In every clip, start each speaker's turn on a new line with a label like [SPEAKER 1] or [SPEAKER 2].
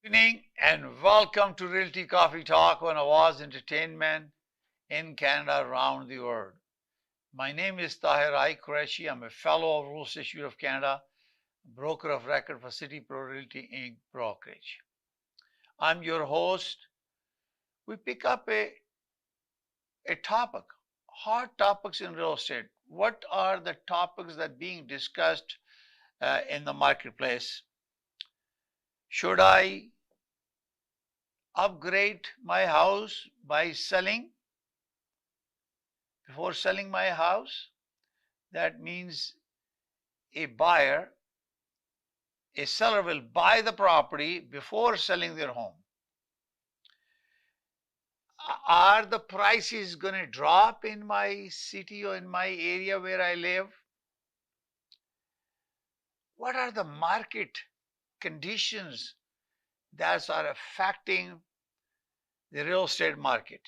[SPEAKER 1] Good evening and welcome to Realty Coffee Talk on Awaz Entertainment in Canada around the world. My name is Tahir Qureshi. I'm a fellow of Real Estate Institute of Canada, broker of record for City Pro Realty Inc. brokerage. I'm your host. We pick up a topic, hot topics in real estate. What are the topics that are being discussed in the marketplace? Should I upgrade my house by selling? Before selling my house, that means a seller will buy the property before selling their home. Are the prices going to drop in my city or in my area where I live? What are the market conditions that are affecting the real estate market?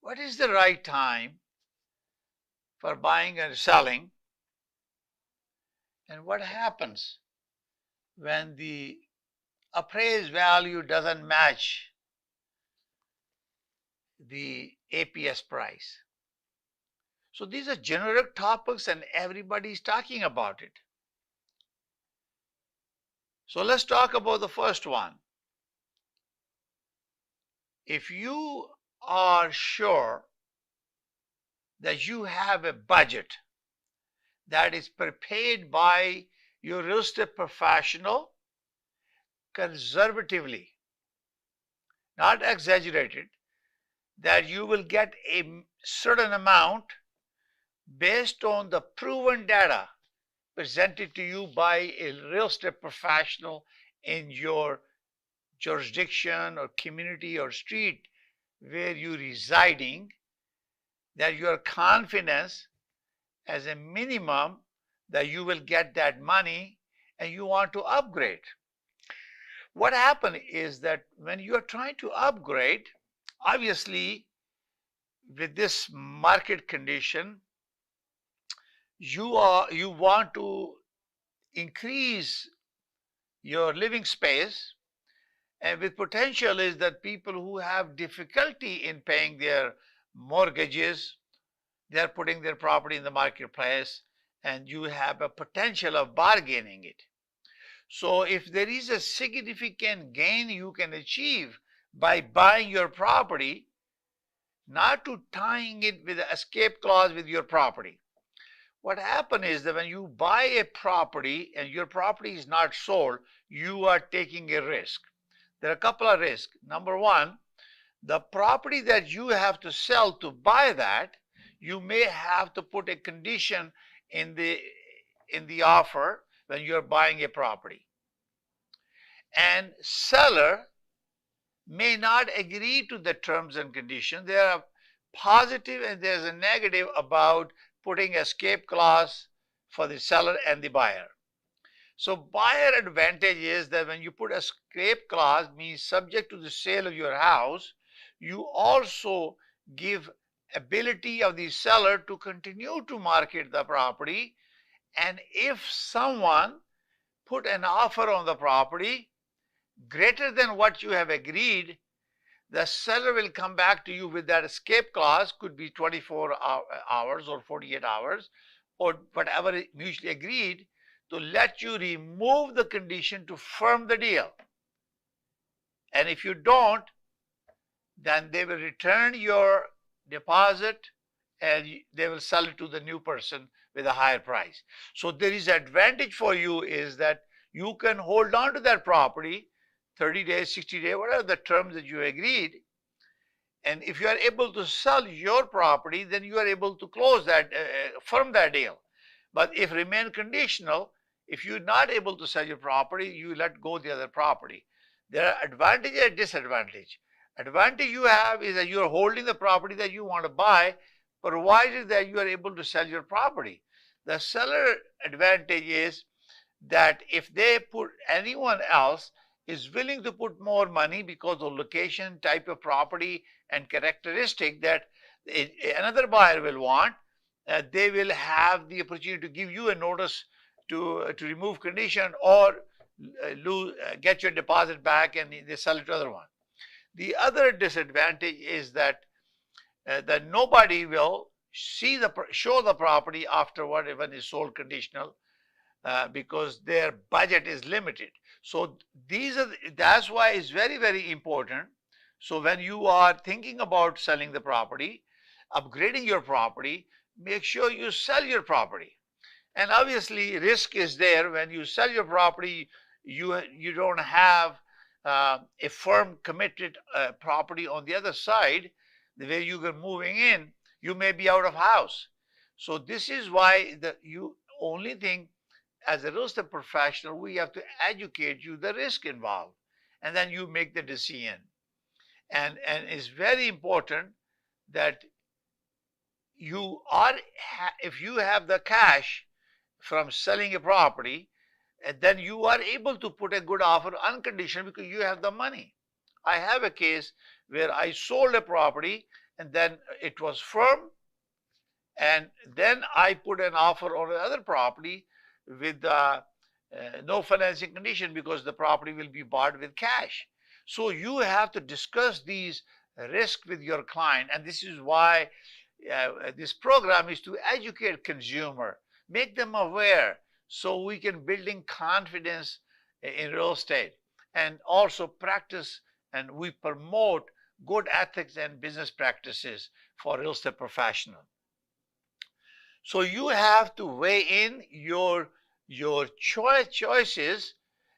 [SPEAKER 1] What is the right time for buying and selling? And what happens when the appraised value doesn't match the APS price? So these are generic topics and everybody is talking about it. So let's talk about the first one. If you are sure that you have a budget that is prepared by your real estate professional conservatively, not exaggerated, that you will get a certain amount based on the proven data presented to you by a real estate professional in your jurisdiction or community or street where you're residing, that you are confident as a minimum that you will get that money and you want to upgrade. What happens is that when you are trying to upgrade, obviously with this market condition, you want to increase your living space, and with potential is that people who have difficulty in paying their mortgages, they're putting their property in the marketplace and you have a potential of bargaining it. So if there is a significant gain you can achieve by buying your property, not to tying it with an escape clause with your property. What happens is that when you buy a property and your property is not sold, you are taking a risk. There are a couple of risks. Number one, the property that you have to sell to buy that, you may have to put a condition in the offer when you're buying a property. And seller may not agree to the terms and conditions. There are positive and there's a negative about putting escape clause for the seller and the buyer. So buyer advantage is that when you put escape clause, means subject to the sale of your house, you also give ability of the seller to continue to market the property, and if someone put an offer on the property greater than what you have agreed, the seller will come back to you with that escape clause, could be 24 hours or 48 hours or whatever mutually agreed, to let you remove the condition to firm the deal. And if you don't, then they will return your deposit and they will sell it to the new person with a higher price. So there is advantage for you is that you can hold on to that property 30 days, 60 days, whatever the terms that you agreed. And if you are able to sell your property, then you are able to close that, firm that deal. But if remain conditional, if you're not able to sell your property, you let go the other property. There are advantages and disadvantages. Advantage you have is that you are holding the property that you want to buy, provided that you are able to sell your property. The seller advantage is that if they put anyone else is willing to put more money because of location, type of property, and characteristic that another buyer will want, they will have the opportunity to give you a notice to remove condition, or get your deposit back and they sell it to other one. The other disadvantage is that nobody will show the property afterward when it's sold conditional, because their budget is limited. So that's why it's very, very important. So when you are thinking about selling the property, upgrading your property, make sure you sell your property. And obviously risk is there. When you sell your property, you don't have a firm committed property on the other side. The way you are moving in, you may be out of house. So this is why you only thing, as a real estate professional, we have to educate you the risk involved, and then you make the decision. And it's very important that you are, if you have the cash from selling a property, and then you are able to put a good offer unconditional because you have the money. I have a case where I sold a property and then it was firm, and then I put an offer on another property with no financing condition because the property will be bought with cash. So you have to discuss these risks with your client, and this is why this program is to educate consumer, make them aware, so we can building confidence in real estate, and also practice, and we promote good ethics and business practices for real estate professional. So you have to weigh in your choices,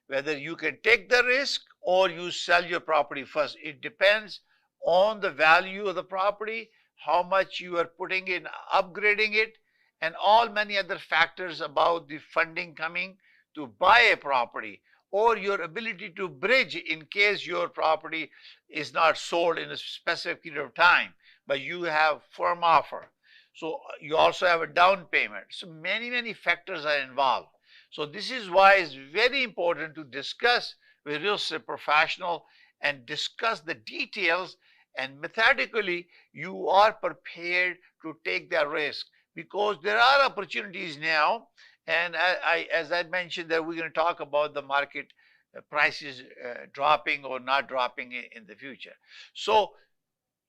[SPEAKER 1] whether you can take the risk or you sell your property first. It depends on the value of the property, how much you are putting in upgrading it, and all many other factors about the funding coming to buy a property, or your ability to bridge in case your property is not sold in a specific period of time, but you have firm offer. So you also have a down payment. So many factors are involved. So this is why it's very important to discuss with real estate professional and discuss the details, and methodically you are prepared to take that risk, because there are opportunities now. And as I mentioned, that we're going to talk about the market prices dropping or not dropping in the future. So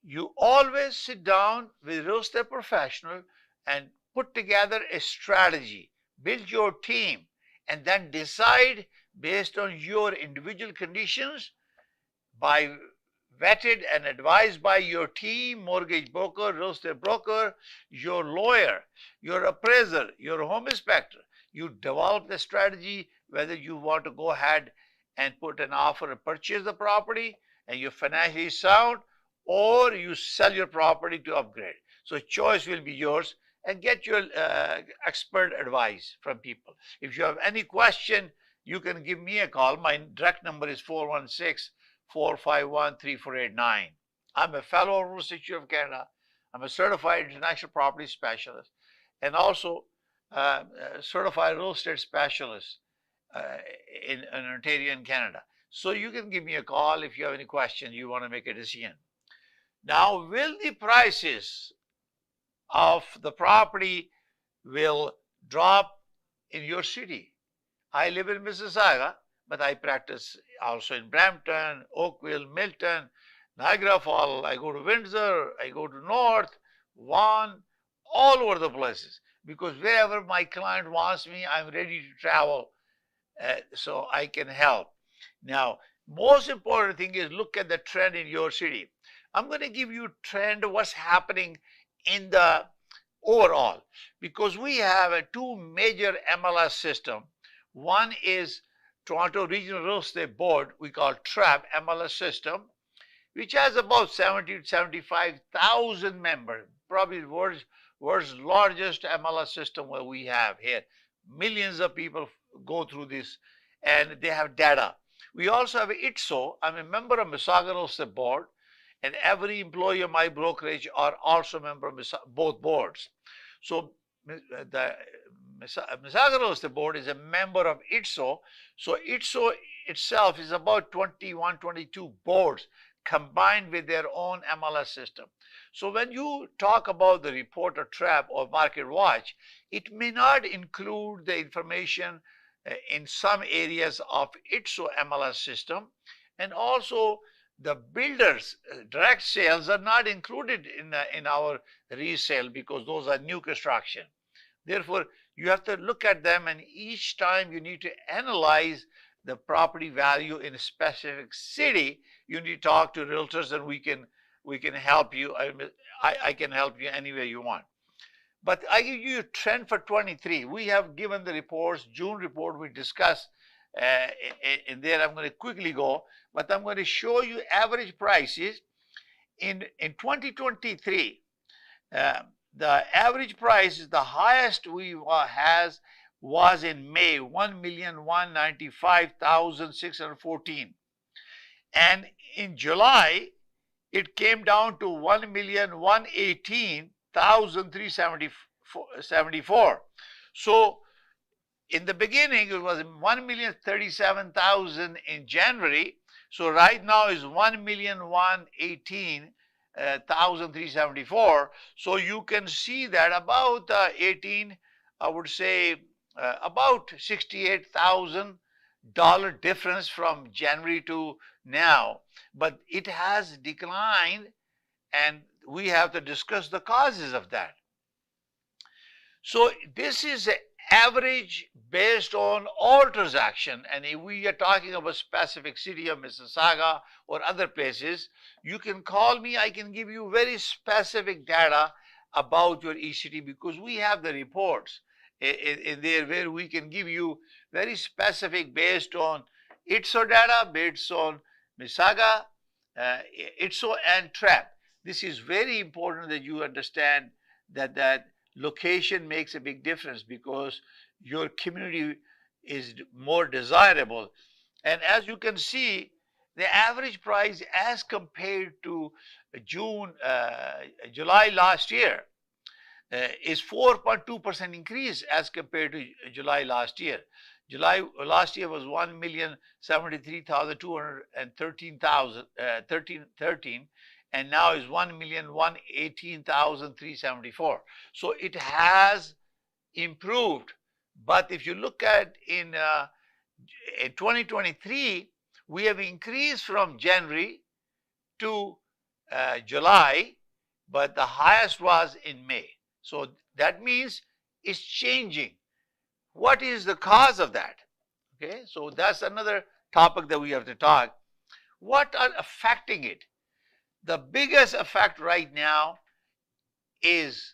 [SPEAKER 1] you always sit down with real estate professional and put together a strategy, build your team, and then decide based on your individual conditions, by vetted and advised by your team, mortgage broker, real estate broker, your lawyer, your appraiser, your home inspector. You develop the strategy whether you want to go ahead and put an offer to purchase the property and you're financially sound, or you sell your property to upgrade. So choice will be yours, and get your expert advice from people. If you have any question, you can give me a call. My direct number is 416-451-3489. I'm a fellow of the Institute of Canada. I'm a certified international property specialist, and also a certified real estate specialist in Ontario and Canada. So you can give me a call if you have any questions, you want to make a decision. Now, will the prices of the property will drop in your city? I live in Mississauga, but I practice also in Brampton, Oakville, Milton, Niagara Falls. I go to Windsor, I go to North, Vaughan, all over the places, because wherever my client wants me, I'm ready to travel so I can help. Now, most important thing is look at the trend in your city. I'm going to give you trend, what's happening in the overall, because we have two major MLS system. One is Toronto Regional Real Estate Board, we call TRAP MLS system, which has about 70 to 75,000 members, probably the world's largest MLS system where we have here. Millions of people go through this, and they have data. We also have ITSO. I'm a member of Mississauga Real Estate Board, and every employee of my brokerage are also a member of both boards. So the Mississauga Real Estate Board is a member of ITSO. So ITSO itself is about 21, 22 boards combined with their own MLS system. So when you talk about the report or TRAP or Market Watch, it may not include the information in some areas of its MLS system, and also the builders direct sales are not included in our resale because those are new construction. Therefore, you have to look at them, and each time you need to analyze the property value in a specific city. You need to talk to realtors, and we can help you. I can help you any way you want. But I give you a trend for 23. We have given the reports, June report we discussed in there. I'm going to quickly go, but I'm going to show you average prices in 2023. The average price is the highest we was in May, 1,195,614, and in July it came down to 1,118,374. So in the beginning it was 1,037,000 in January. So right now is 1,118,374. So you can see that about 18, I would say about $68,000 difference from January to now. But it has declined, and we have to discuss the causes of that. So this is an average based on all transaction, and if we are talking about specific city of Mississauga or other places, you can call me. I can give you very specific data about your ECT because we have the reports in there where we can give you very specific based on ITSO data, based on Mississauga, ITSO and TRAP. This is very important that you understand that location makes a big difference because your community is more desirable. And as you can see, the average price as compared to July last year is 4.2% increase as compared to July last year. July last year was 1,073,213, and now is 1,118,374. So it has improved. But if you look at in 2023, we have increased from January to July, but the highest was in May. So that means it's changing. What is the cause of that? Okay, so that's another topic that we have to talk. What are affecting it? The biggest effect right now is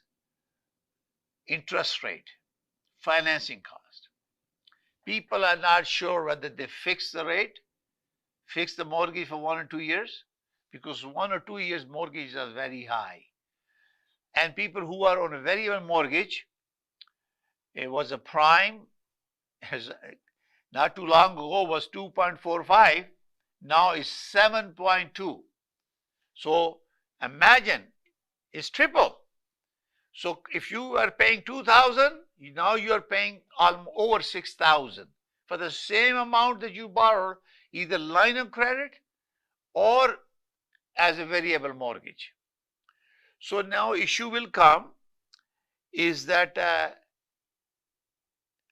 [SPEAKER 1] interest rate, financing cost. People are not sure whether they fix the rate, fix the mortgage for 1 or 2 years, because 1 or 2 years mortgages are very high. And people who are on a variable mortgage, it was a prime, not too long ago was 2.45, now is 7.2. So imagine it's triple. So if you are paying 2,000, now you are paying over 6,000 for the same amount that you borrowed, either line of credit or as a variable mortgage. So now issue will come is that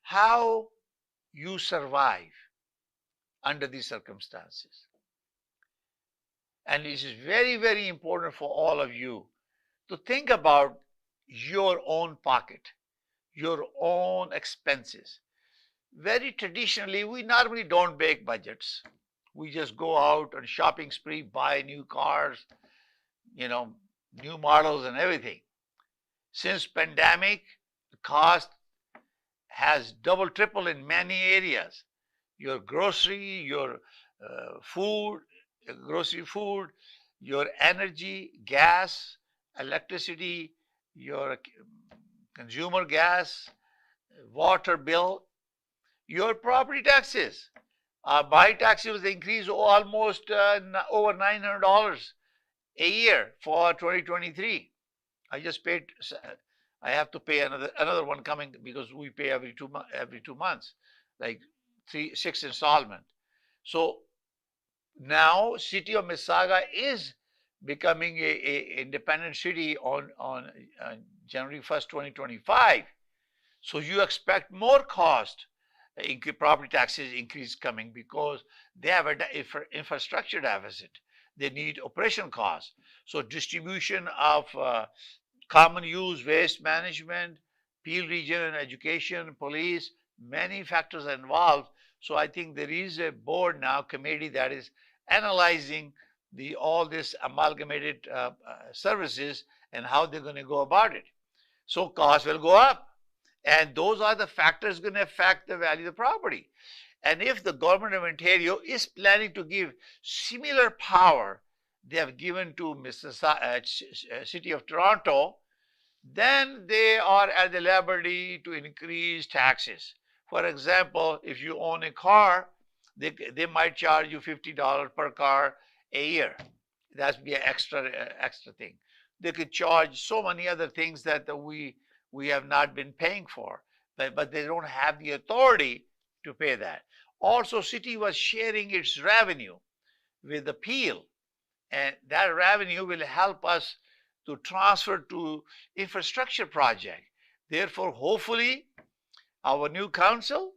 [SPEAKER 1] how you survive under these circumstances. And it is very, very important for all of you to think about your own pocket, your own expenses. Very traditionally, we normally don't make budgets. We just go out on shopping spree, buy new cars, new models and everything. Since pandemic, the cost has double, triple in many areas. Your grocery, your grocery food, your energy, gas, electricity, your consumer gas, water bill, your property taxes. My taxes increased almost over $900 a year for 2023. I just paid. I have to pay another one coming because we pay every 2 months, like 6 installment. So now city of Mississauga is becoming a independent city on January 1st, 2025. So you expect more cost property taxes increase coming because they have an infrastructure deficit. They need operation costs. So distribution of common use, waste management, Peel region and education, police, many factors are involved. So I think there is a board now, committee that is analyzing all this amalgamated services and how they're going to go about it. So costs will go up. And those are the factors going to affect the value of the property. And if the government of Ontario is planning to give similar power they have given to City of Toronto, then they are at the liberty to increase taxes. For example, if you own a car, they might charge you $50 per car a year. That's be an extra thing. They could charge so many other things that we have not been paying for, but they don't have the authority to pay that. Also, city was sharing its revenue with the Peel, and that revenue will help us to transfer to infrastructure project. Therefore, hopefully, our new council,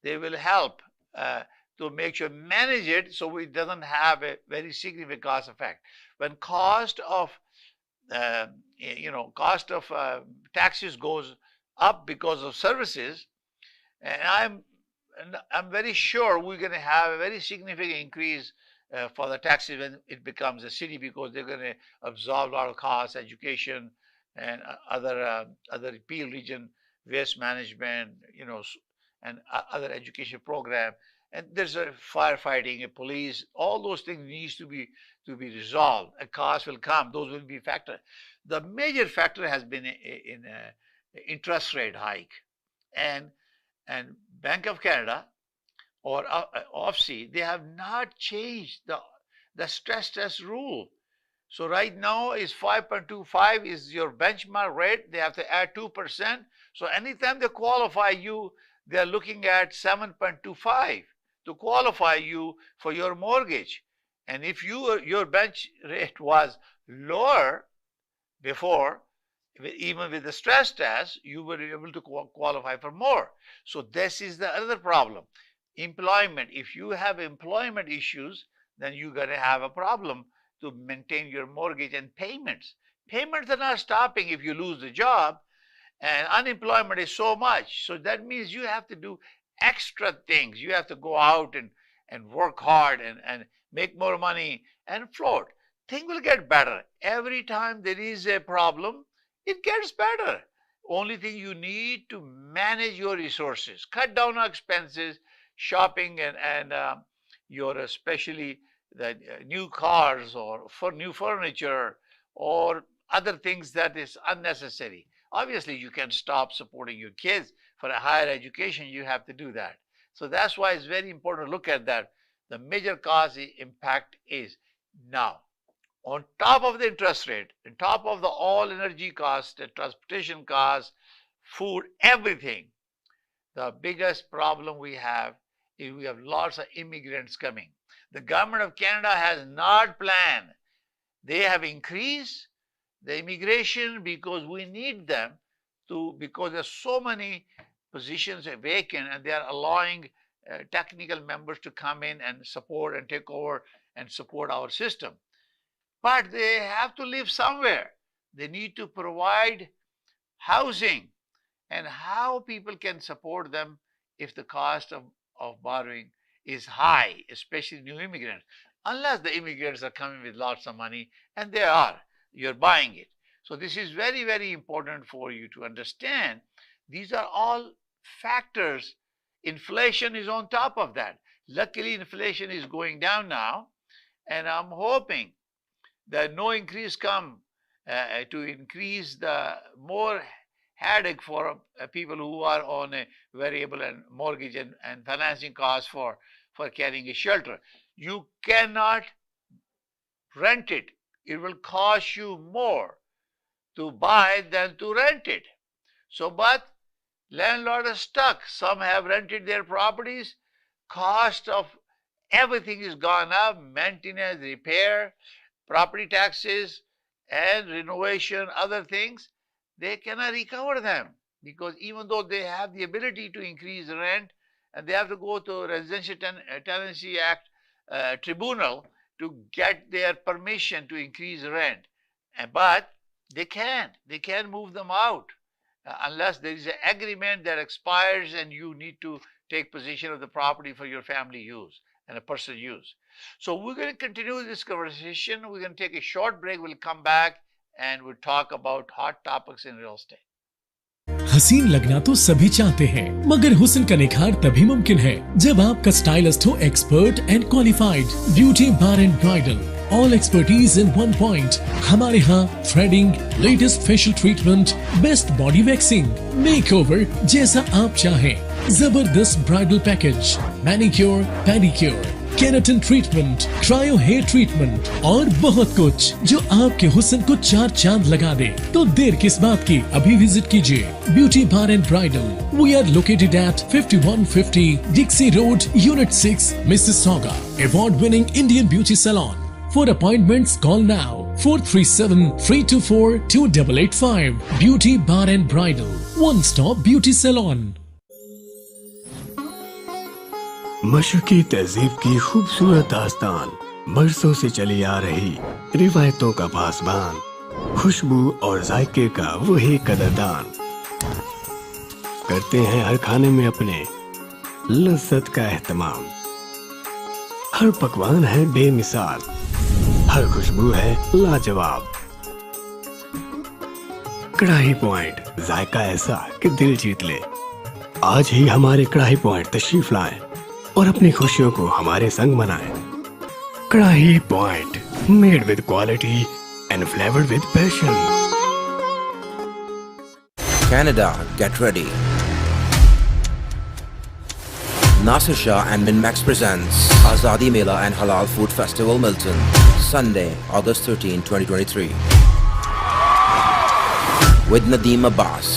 [SPEAKER 1] they will help to make sure manage it so it doesn't have a very significant cost effect. When cost of taxes goes up because of services, and I'm very sure we're going to have a very significant increase for the taxes when it becomes a city, because they're going to absorb a lot of costs, education, and other Peel region waste management, and other education program. And there's a firefighting, a police, all those things needs to be resolved. A cost will come; those will be factor. The major factor has been in interest rate hike, and Bank of Canada or OFC, they have not changed the stress test rule. So right now is 5.25 is your benchmark rate. They have to add 2%. So anytime they qualify you, they're looking at 7.25 to qualify you for your mortgage. And if your bench rate was lower before, even with the stress test, you were able to qualify for more. So this is the other problem. Employment. If you have employment issues, then you're going to have a problem to maintain your mortgage and payments. Payments are not stopping if you lose the job, and unemployment is so much. So that means you have to do extra things. You have to go out and work hard and make more money and float. Things will get better. Every time there is a problem, it gets better. Only thing you need to manage your resources, cut down on expenses, shopping, and your especially the new cars or for new furniture or other things that is unnecessary. Obviously, you can stop supporting your kids for a higher education. You have to do that. So that's why it's very important to look at that. The major cause impact is now. On top of the interest rate, on top of the all energy costs, the transportation costs, food, everything, the biggest problem we have is we have lots of immigrants coming. The government of Canada has not planned. They have increased the immigration because we need them because there's so many positions are vacant, and they are allowing technical members to come in and support and take over and support our system. But they have to live somewhere. They need to provide housing, and how people can support them if the cost of borrowing is high, especially new immigrants. Unless the immigrants are coming with lots of money, and they are, you're buying it. So this is very, very important for you to understand. These are all factors. Inflation is on top of that. Luckily, inflation is going down now, and I'm hoping that no increase come to increase the more headache for people who are on a variable and mortgage and financing costs for carrying a shelter. You cannot rent it. It will cost you more to buy than to rent it. So, but landlords are stuck. Some have rented their properties. Cost of everything is gone up, maintenance, repair, property taxes, and renovation, other things. They cannot recover them because even though they have the ability to increase rent, and they have to go to Residential Tenancy Act tribunal to get their permission to increase rent. But they can't move them out unless there is an agreement that expires and you need to take possession of the property for your family use and a personal use. So we're going to continue this conversation. We're going to take a short break. We'll come back and we'll talk about hot topics in real estate.
[SPEAKER 2] हसीन लगना तो सभी चाहते हैं, मगर हुस्न का निखार तभी मुमकिन है जब आपका स्टाइलिस्ट हो expert and qualified. Beauty bar and bridal, all expertise in one point. हमारे यहाँ threading, latest facial treatment, best body waxing, makeover जैसा आप चाहें, जबरदस्त bridal package, manicure, pedicure, keratin treatment, cryo hair treatment और बहुत कुछ जो आपके हुस्न को चार चांद लगा दे। तो देर किस बात की, अभी विजिट कीजिए beauty bar and bridal. We are located at 5150 Dixie road, unit 6, Mississauga. Award winning Indian beauty salon. For appointments, call now 437-324-2885. Beauty Bar and Bridal, one-stop beauty salon.
[SPEAKER 3] मशरकी तहजीब की खूबसूरत दास्तान, बरसों से चली आ रही रिवायतों का पासबान, खुशबू और जायके का वही कदरदान, करते हैं हर खाने में अपने लज्जत का एहतमाम। हर पकवान है बेमिसाल, हर खुशबू है लाजवाब। कढ़ाई पॉइंट, जायका ऐसा कि दिल जीत ले। आज ही हमारे कढ़ाई पॉइंट तशरीफ लाएं और अपनी खुशियों को हमारे संग मनाएं। कढ़ाई point, made with quality and flavored with passion.
[SPEAKER 4] Canada, get ready. Nasir Shah and Minmax presents Azadi Mela and Halal Food Festival Milton, Sunday, August 13, 2023. With Nadeem Abbas,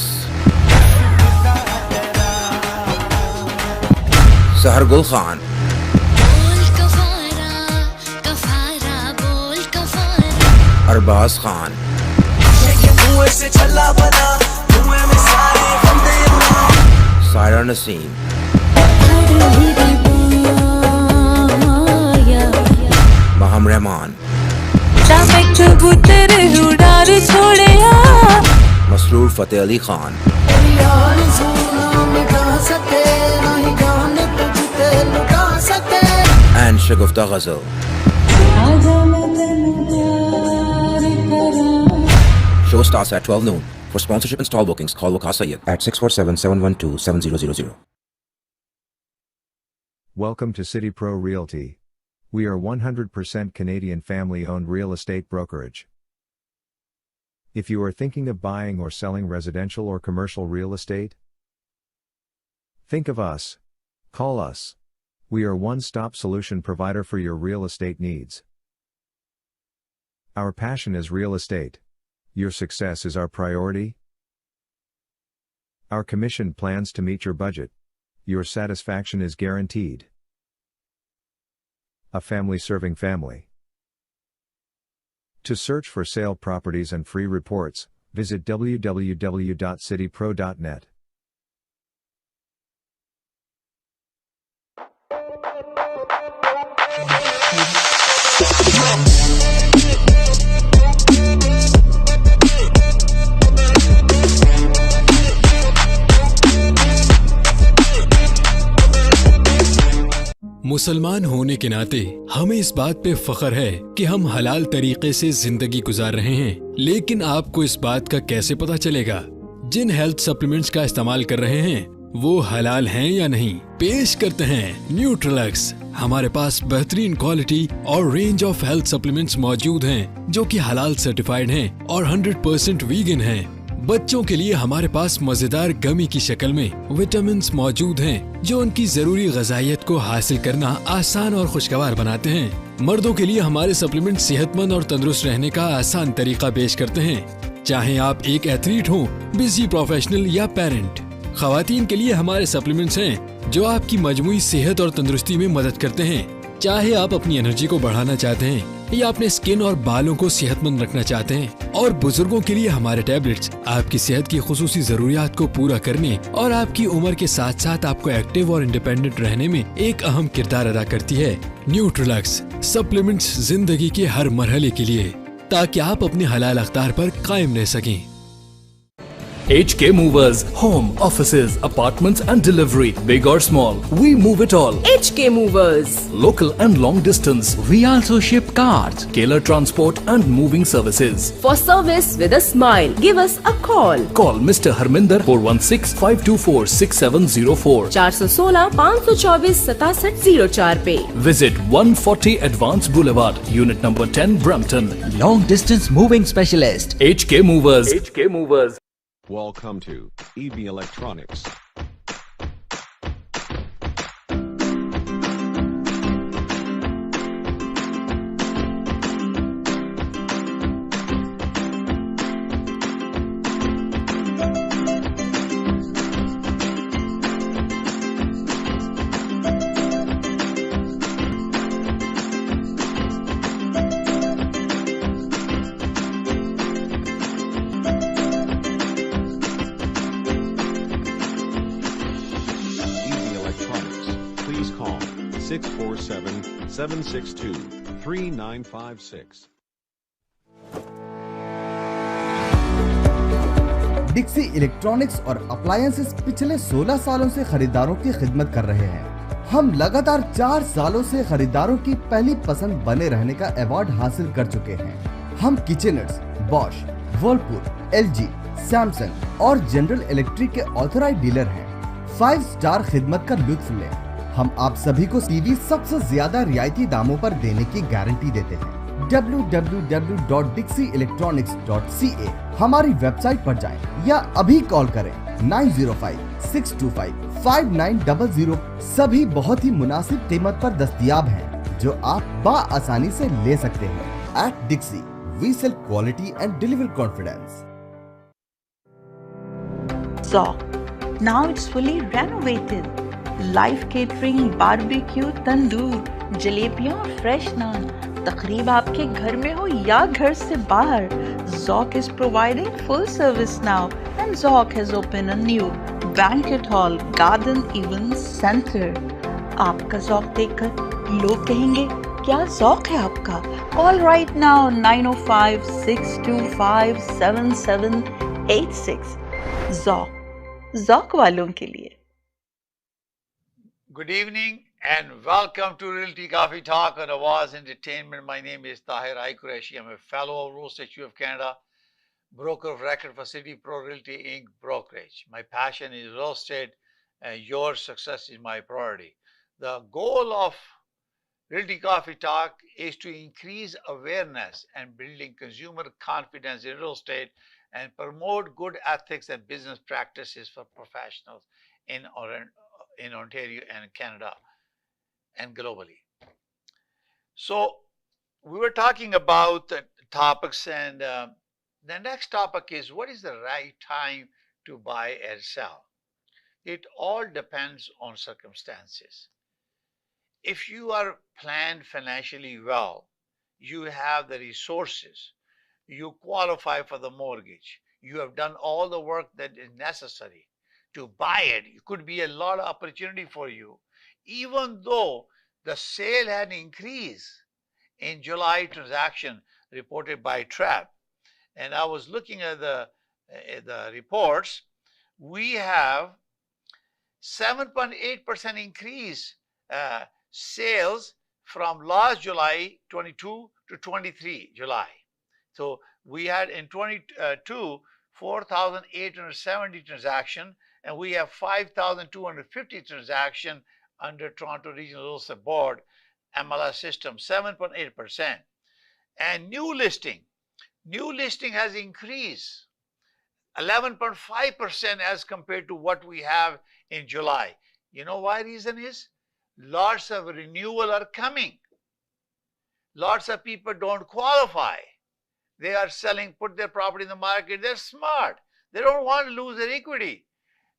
[SPEAKER 4] Sahar Gul Khan, Arbaz Khan, Saira Naseem, Maham Rahman, Masroor Fateh Ali Khan, and Shagufta Ghazal. Show starts at 12 noon. For sponsorship and stall bookings, call Waqas Sayyid at 647-712-7000.
[SPEAKER 5] Welcome to City Pro Realty. We are 100% Canadian family-owned real estate brokerage. If you are thinking of buying or selling residential or commercial real estate, think of us. Call us. We are one-stop solution provider for your real estate needs. Our passion is real estate. Your success is our priority. Our commission plans to meet your budget. Your satisfaction is guaranteed. A family serving family. To search for sale properties and free reports, visit www.citypro.net.
[SPEAKER 2] मुसलमान होने के नाते हमें इस बात पे फख्र है कि हम हलाल तरीके से जिंदगी गुजार रहे हैं, लेकिन आपको इस बात का कैसे पता चलेगा जिन हेल्थ सप्लीमेंट्स का इस्तेमाल कर रहे हैं वो हलाल हैं या नहीं? पेश करते हैं न्यूट्रिलक्स। हमारे पास बेहतरीन क्वालिटी और रेंज ऑफ हेल्थ सप्लीमेंट्स मौजूद हैं जो कि हलाल सर्टिफाइड हैं और 100% वीगन हैं। बच्चों के लिए हमारे पास मजेदार गमी की शक्ल में विटामिन्स मौजूद हैं जो उनकी जरूरी ग़िज़ाइयत को हासिल करना आसान और खुशगवार बनाते हैं। मर्दों के लिए हमारे सप्लीमेंट सेहतमंद और तंदुरुस्त रहने का आसान तरीका पेश करते हैं, चाहे आप एक एथलीट हो, बिजी प्रोफेशनल या पेरेंट। ख़वातीन के लिए हमारे सप्लीमेंट्स हैं जो आपकी मजमूई सेहत और तंदुरुस्ती में मदद करते हैं, चाहे आप अपनी एनर्जी को बढ़ाना चाहते हैं या अपने स्किन और बालों को सेहतमंद रखना चाहते हैं। और बुजुर्गों के लिए हमारे टैबलेट्स आपकी सेहत की खुसूसी जरूरियात को पूरा करने और आपकी उम्र के साथ साथ आपको एक्टिव और इंडिपेंडेंट रहने में एक अहम किरदार अदा करती है। न्यूट्रिलक्स सप्लीमेंट्स जिंदगी के हर मरहले के लिए, ताकि आप अपने हलाल अख्तार पर कायम रह सकें।
[SPEAKER 6] HK Movers, home, offices, apartments and delivery, big or small, we move it all.
[SPEAKER 7] HK Movers.
[SPEAKER 6] Local and long distance, we also ship cars, Tailor transport and moving services.
[SPEAKER 7] For service with a smile, give us a call.
[SPEAKER 6] Call Mr. Harminder 416-524-6704.
[SPEAKER 7] 416-524-6704 पे.
[SPEAKER 6] Visit 140 Advance Boulevard, Unit number 10, Brampton.
[SPEAKER 8] Long distance moving specialist.
[SPEAKER 6] HK Movers. HK Movers.
[SPEAKER 9] Welcome to EB Electronics. EB Electronics. Please call 647-762-3956.
[SPEAKER 10] डिक्सी electronics और appliances पिछले 16 सालों से खरीदारों की खिदमत कर रहे हैं। हम लगातार 4 सालों से खरीदारों की पहली पसंद बने रहने का अवार्ड हासिल कर चुके हैं। हम किचनर्स, बॉश, वर्लपूल, एलजी, सैमसंग और जनरल इलेक्ट्रिक के ऑथराइज्ड डीलर हैं। 5 स्टार खिदमत का लुत्फ लें। हम आप सभी को टीवी सबसे ज्यादा रियायती दामों पर देने की गारंटी देते हैं। www.dixieelectronics.ca हमारी वेबसाइट पर जाएं या अभी कॉल करें 905-625-5900। सभी बहुत ही मुनासिब कीमत पर दस्तयाब हैं, जो आप बाआसानी से ले सकते हैं। At Dixie, we sell quality and deliver confidence.
[SPEAKER 11] Zoc. Now it's fully renovated. Live catering, barbecue, tandoor, जलेबियाँ और फ्रेश नान। तकरीब आपके घर में हो या घर से बाहर, Zoc is providing full service now, and Zoc has opened a new banquet hall, garden event center. आपका Zoc देखकर लोग कहेंगे क्या Zoc है आपका? Call right now 905-625-7786. Zoc वालों के लिए।
[SPEAKER 1] Good evening and welcome to Realty Coffee Talk on Awaz Entertainment. My name is Tahir. I'm a fellow of Real Estate of Canada, broker of record for City Pro Realty Inc. brokerage. My passion is real estate and your success is my priority. The goal of Realty Coffee Talk is to increase awareness and building consumer confidence in real estate and promote good ethics and business practices for professionals in Ontario and Canada and globally. So we were talking about the topics, and the next topic is what is the right time to buy and sell. It all depends on circumstances. If you are planned financially well, you have the resources, you qualify for the mortgage, you have done all the work that is necessary to buy it, it could be a lot of opportunity for you, even though the sale had increased in July transaction reported by TRAP. And I was looking at the reports. We have 7.8% increase sales from last July 22 to 23 July. So we had in 22 4,870 transaction, and we have 5,250 transaction under Toronto Regional Real Estate Board MLS system, 7.8%. And new listing has increased 11.5% as compared to what we have in July. You know why reason is? Lots of renewal are coming. Lots of people don't qualify. They are selling, put their property in the market. They're smart. They don't want to lose their equity,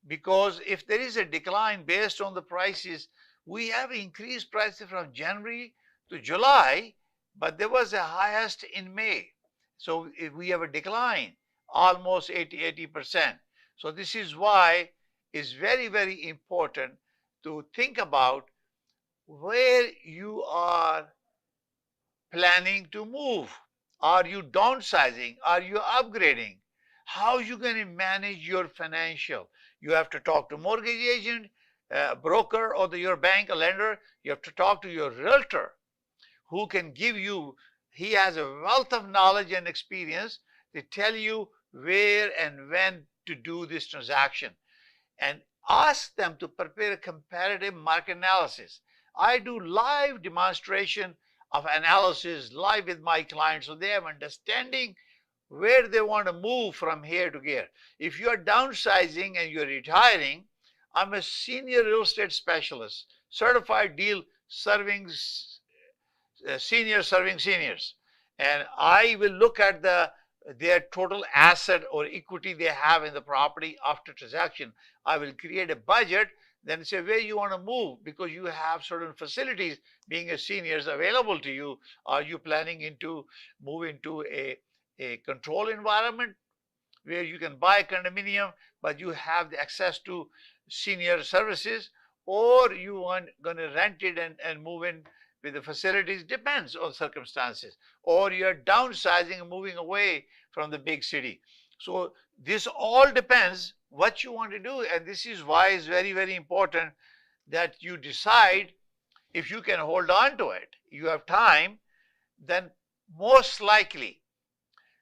[SPEAKER 1] because if there is a decline based on the prices, we have increased prices from January to July, but there was a highest in May. So we have a decline, almost 80%. So this is why it's very, very important to think about where you are planning to move. Are you downsizing? Are you upgrading? How are you going to manage your financial? You have to talk to mortgage agent, broker, or your bank, a lender. You have to talk to your realtor, who can give you, he has a wealth of knowledge and experience to tell you where and when to do this transaction, and ask them to prepare a comparative market analysis. I do live demonstration of analysis live with my clients, so they have understanding where they want to move from here to here. If you are downsizing and you're retiring, I'm a senior real estate specialist, certified deal serving seniors serving seniors, and I will look at their total asset or equity they have in the property after transaction. I will create a budget, then say where you want to move, because you have certain facilities being a seniors available to you. Are you planning into move into a control environment where you can buy a condominium but you have the access to senior services, or you want going to rent it and move in with the facilities? Depends on circumstances. Or you're downsizing and moving away from the big city. So this all depends what you want to do, and this is why it's very, very important that you decide. If you can hold on to it, you have time, then most likely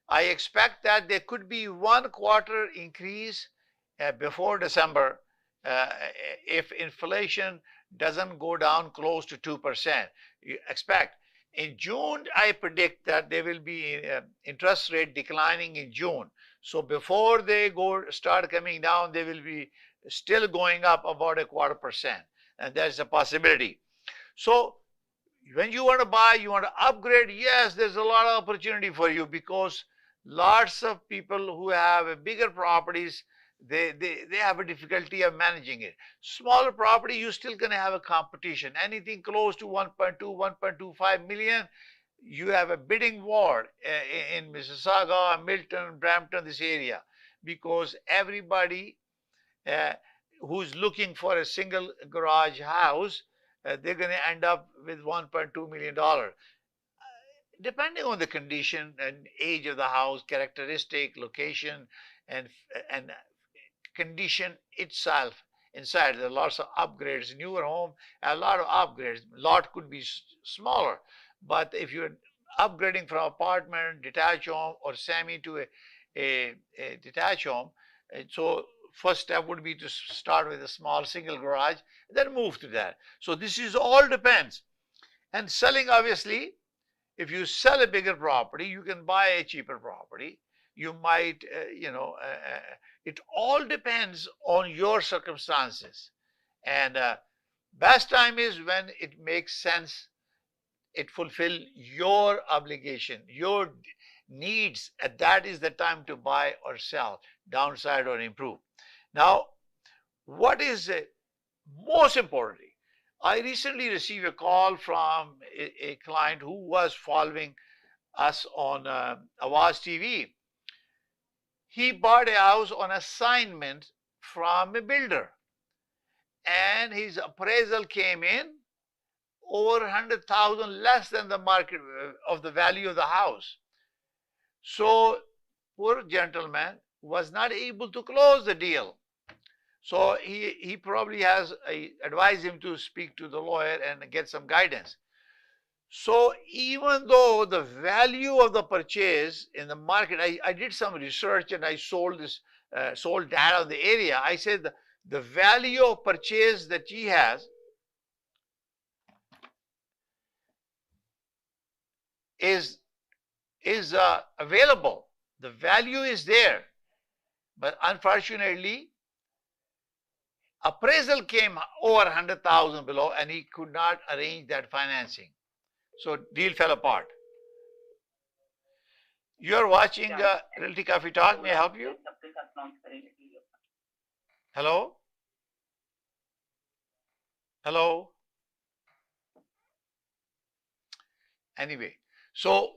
[SPEAKER 1] I expect that there could be 1/4 increase before December if inflation doesn't go down close to 2%. You expect in June, I predict that there will be interest rate declining in June. So before they start coming down, they will be still going up about 1/4%, and that's a possibility. So when you want to buy, you want to upgrade, yes, there's a lot of opportunity for you, because lots of people who have bigger properties, they have a difficulty of managing it. Smaller property, you're still going to have a competition. Anything close to 1.2, 1.25 million, you have a bidding war in Mississauga, Milton, Brampton, this area, because everybody who's looking for a single garage house, they're going to end up with $1.2 million. Depending on the condition and age of the house, characteristic, location, and condition itself inside. There are lots of upgrades. Newer home, a lot of upgrades. Lot could be smaller, but if you're upgrading from apartment, detached home, or semi to a detached home, so first step would be to start with a small single garage, then move to that. So this is all depends. And selling, obviously, if you sell a bigger property, you can buy a cheaper property. You might, it all depends on your circumstances. And best time is when it makes sense, it fulfill your obligation, your needs, and that is the time to buy or sell, downside or improve. Now, what is most importantly, I recently received a call from a client who was following us on Awaz TV. He bought a house on assignment from a builder, and his appraisal came in over 100,000 less than the market of the value of the house. So poor gentleman was not able to close the deal. So he probably has advised him to speak to the lawyer and get some guidance. So even though the value of the purchase in the market, I did some research and I sold data in the area. I said the value of purchase that he has is available. The value is there, but unfortunately, appraisal came over 100,000 below, and he could not arrange that financing. So deal fell apart. You're watching Realty Coffee Talk. May I help you? Hello? Hello? Anyway, So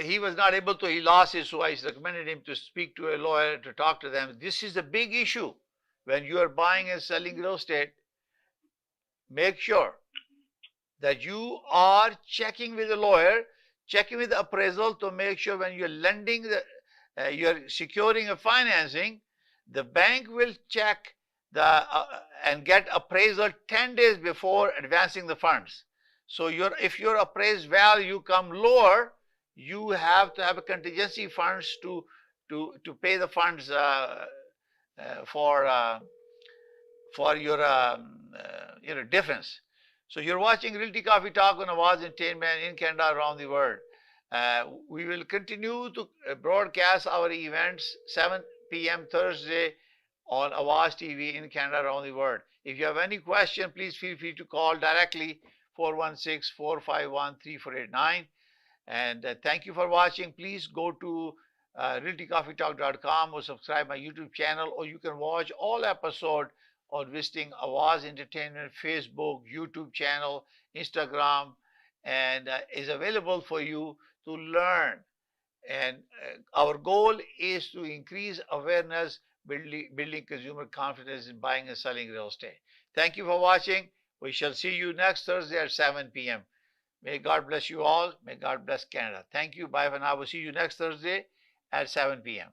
[SPEAKER 1] he was not able to, he lost it, so I recommended him to speak to a lawyer to talk to them. This is a big issue. When you are buying and selling real estate, make sure that you are checking with a lawyer, checking with the appraisal to make sure when you're lending, you're securing a financing, the bank will check and get appraisal 10 days before advancing the funds. So if your appraised value come lower, you have to have a contingency funds to pay the funds for your difference. So you're watching Realty Coffee Talk on Awaz Entertainment in Canada, around the world. We will continue to broadcast our events 7 p.m. Thursday on Awaz TV in Canada, around the world. If you have any question, please feel free to call directly 416-451-3489. And thank you for watching. Please go to realtycoffeetalk.com or subscribe my YouTube channel, or you can watch all episodes on visiting Awaz Entertainment Facebook, YouTube channel, Instagram, and is available for you to learn. And our goal is to increase awareness, building consumer confidence in buying and selling real estate. Thank you for watching. We shall see you next Thursday at 7 p.m. May God bless you all. May God bless Canada. Thank you. Bye for now. We'll see you next Thursday at 7 p.m.